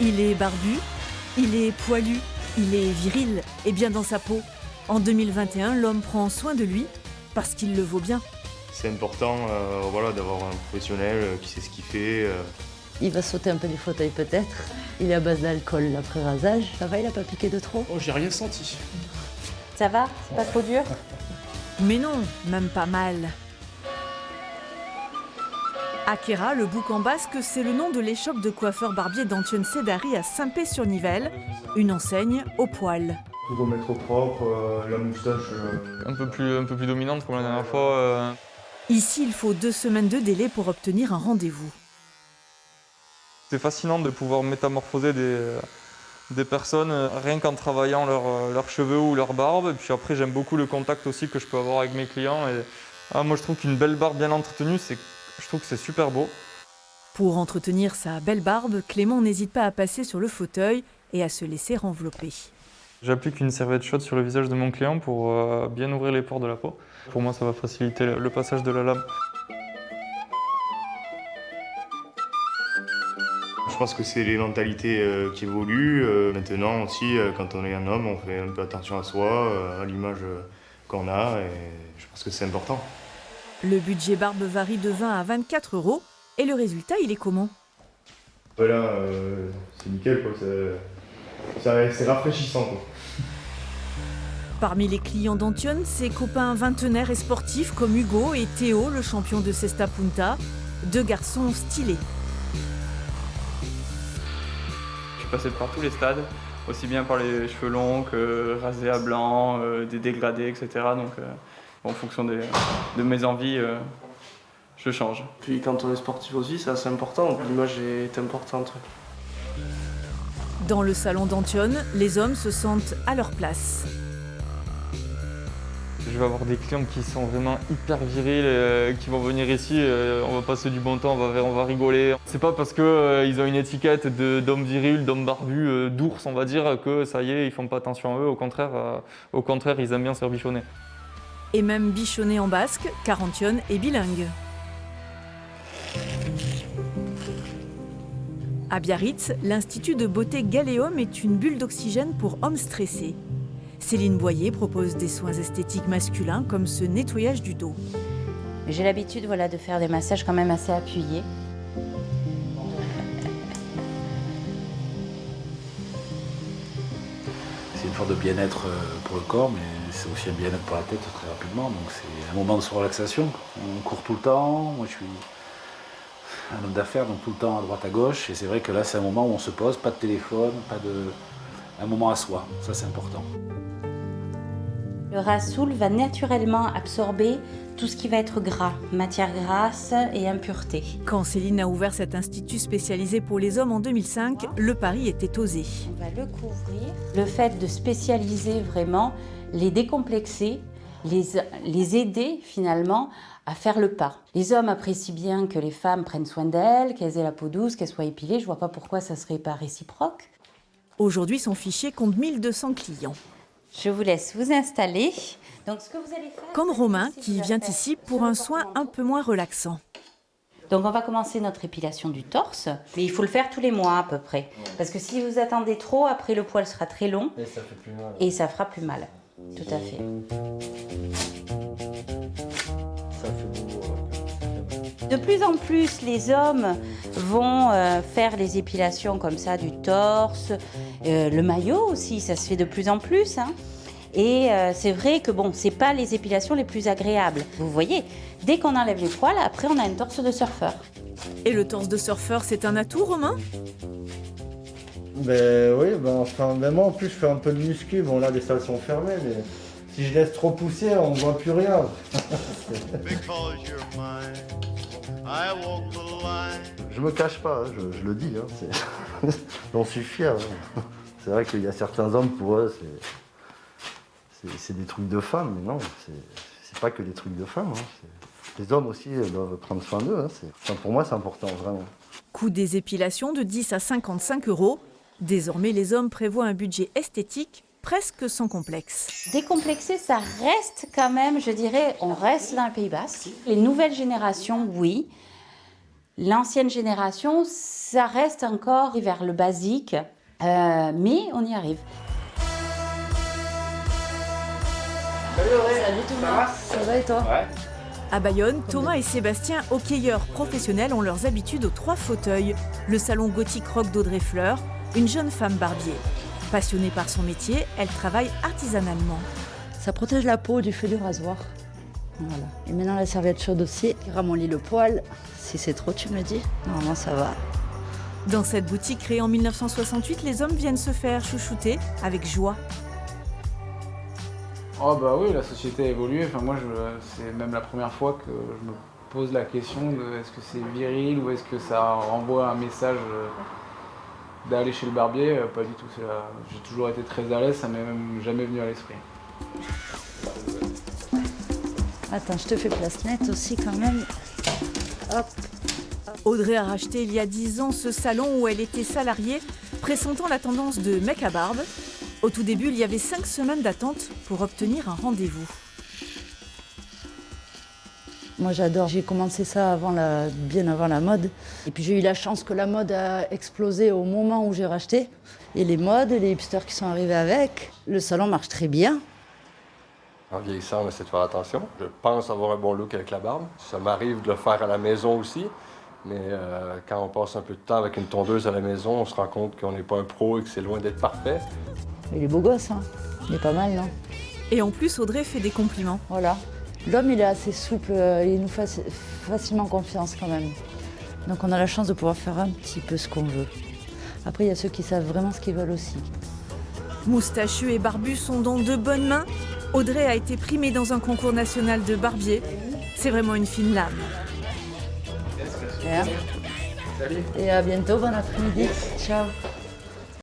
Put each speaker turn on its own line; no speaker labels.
Il est barbu, il est poilu, il est viril et bien dans sa peau. En 2021, l'homme prend soin de lui parce qu'il le vaut bien.
C'est important d'avoir un professionnel qui sait ce qu'il fait.
Il va sauter un peu du fauteuil peut-être. Il est à base d'alcool après rasage. Ça va, il a pas piqué de trop?
Oh, j'ai rien senti.
Ça va? C'est pas trop dur?
Mais non, même pas mal. Akera, le bouc en basque, c'est le nom de l'échoppe de coiffeur barbier d'Antione Sédari à Saint-Pé-sur-Nivelle, une enseigne au poil.
Tout remettre au propre, la moustache.
Un peu plus dominante comme la dernière fois.
Ici, il faut 2 semaines de délai pour obtenir un rendez-vous.
C'est fascinant de pouvoir métamorphoser des personnes rien qu'en travaillant leurs cheveux ou leur barbe. Et puis après, j'aime beaucoup le contact aussi que je peux avoir avec mes clients. Et, moi, je trouve qu'une belle barbe bien entretenue, je trouve que c'est super beau.
Pour entretenir sa belle barbe, Clément n'hésite pas à passer sur le fauteuil et à se laisser envelopper.
J'applique une serviette chaude sur le visage de mon client pour bien ouvrir les pores de la peau. Pour moi, ça va faciliter le passage de la lame.
Je pense que c'est les mentalités qui évoluent. Maintenant aussi, quand on est un homme, on fait un peu attention à soi, à l'image qu'on a, et je pense que c'est important.
Le budget barbe varie de 20 à 24 € et le résultat, il est comment?
Voilà, c'est nickel, quoi. C'est rafraîchissant, quoi.
Parmi les clients d'Antione, ses copains vingtenaires et sportifs comme Hugo et Théo, le champion de Cesta Punta, 2 garçons stylés.
Je suis passé par tous les stades, aussi bien par les cheveux longs que rasés à blanc, des dégradés, etc. Donc en fonction de mes envies, je change.
Puis quand on est sportif aussi, c'est assez important, l'image est importante.
Dans le salon d'Antione, les hommes se sentent à leur place.
Je vais avoir des clients qui sont vraiment hyper virils, qui vont venir ici, on va passer du bon temps, on va rigoler. C'est pas parce qu'ils ont une étiquette d'homme viril, d'homme barbu, d'ours on va dire, que ça y est, ils font pas attention à eux, au contraire ils aiment bien se faire bichonner.
Et même bichonner en basque, car Antione est bilingue. À Biarritz, l'Institut de beauté Galéum est une bulle d'oxygène pour hommes stressés. Céline Boyer propose des soins esthétiques masculins comme ce nettoyage du dos.
J'ai l'habitude de faire des massages quand même assez appuyés.
C'est une forme de bien-être pour le corps, mais c'est aussi un bien-être pour la tête très rapidement. Donc c'est un moment de relaxation. On court tout le temps. Moi je suis un homme d'affaires, donc tout le temps à droite à gauche. Et c'est vrai que là c'est un moment où on se pose, pas de téléphone, un moment à soi. Ça c'est important.
Le Rasoul va naturellement absorber tout ce qui va être gras, matière grasse et impureté.
Quand Céline a ouvert cet institut spécialisé pour les hommes en 2005, le pari était osé.
On va le couvrir. Le fait de spécialiser vraiment, les décomplexer, les aider finalement à faire le pas. Les hommes apprécient bien que les femmes prennent soin d'elles, qu'elles aient la peau douce, qu'elles soient épilées. Je ne vois pas pourquoi ça ne serait pas réciproque.
Aujourd'hui, son fichier compte 1200 clients.
Je vous laisse vous installer. Donc, ce que vous allez faire,
comme Romain, qui vient ici pour un soin un peu moins relaxant.
Donc, on va commencer notre épilation du torse. Mais il faut le faire tous les mois à peu près. Parce que si vous attendez trop, après le poil sera très long.
Et ça fait plus mal.
Et ça fera plus mal. Tout à fait.
Ça fait beau.
De plus en plus, les hommes vont faire les épilations comme ça du torse, le maillot aussi, ça se fait de plus en plus. Hein. Et c'est vrai que c'est pas les épilations les plus agréables. Vous voyez, dès qu'on enlève les poils, après on a un torse de surfeur.
Et le torse de surfeur, c'est un atout, Romain?
Ben oui, ben moi en plus je fais un peu de muscu, bon là les salles sont fermées, mais si je laisse trop pousser, on voit plus rien. Je me cache pas, hein, je le dis, hein, j'en suis fier. Hein. C'est vrai qu'il y a certains hommes, pour eux, c'est des trucs de femmes, mais non, c'est pas que des trucs de femmes. Hein, les hommes aussi doivent prendre soin d'eux, hein, pour moi c'est important, vraiment.
Coût des épilations de 10 à 55 €. Désormais, les hommes prévoient un budget esthétique presque sans complexe.
Décomplexé, ça reste quand même, je dirais, on reste dans le Pays Basque. Les nouvelles générations, oui. L'ancienne génération, ça reste encore vers le basique, mais on y arrive.
Salut tout le monde. Ça va et toi?
À Bayonne, Thomas et Sébastien, hockeyeurs professionnels, ont leurs habitudes aux 3 fauteuils. Le salon gothique rock d'Audrey Fleur, une jeune femme barbier. Passionnée par son métier, elle travaille artisanalement.
Ça protège la peau du feu du rasoir. Voilà. Et maintenant la serviette chaude aussi, qui ramollit le poil. Si c'est trop, tu me dis. Normalement ça va.
Dans cette boutique créée en 1968, les hommes viennent se faire chouchouter avec joie.
Oh bah oui, la société a évolué. Enfin, moi, c'est même la première fois que je me pose la question de est-ce que c'est viril ou est-ce que ça renvoie un message d'aller chez le barbier. Pas du tout. J'ai toujours été très à l'aise, ça m'est même jamais venu à l'esprit.
Attends, je te fais place nette aussi quand même. Hop.
Audrey a racheté il y a 10 ans ce salon où elle était salariée, pressentant la tendance de mec à barbe. Au tout début, il y avait 5 semaines d'attente pour obtenir un rendez-vous.
Moi j'adore, j'ai commencé ça bien avant la mode. Et puis j'ai eu la chance que la mode a explosé au moment où j'ai racheté. Et les modes, les hipsters qui sont arrivés avec, le salon marche très bien.
En vieillissant, on essaie de faire attention. Je pense avoir un bon look avec la barbe. Ça m'arrive de le faire à la maison aussi. Mais quand on passe un peu de temps avec une tondeuse à la maison, on se rend compte qu'on n'est pas un pro et que c'est loin d'être parfait.
Il est beau gosse, hein. Il est pas mal, non?
Et en plus, Audrey fait des compliments.
Voilà. L'homme, il est assez souple, il nous fait facilement confiance quand même. Donc on a la chance de pouvoir faire un petit peu ce qu'on veut. Après, il y a ceux qui savent vraiment ce qu'ils veulent aussi.
Moustachus et barbus sont dans de bonnes mains. Audrey a été primée dans un concours national de barbier. C'est vraiment une fine lame.
Et à bientôt, bon après-midi. Ciao.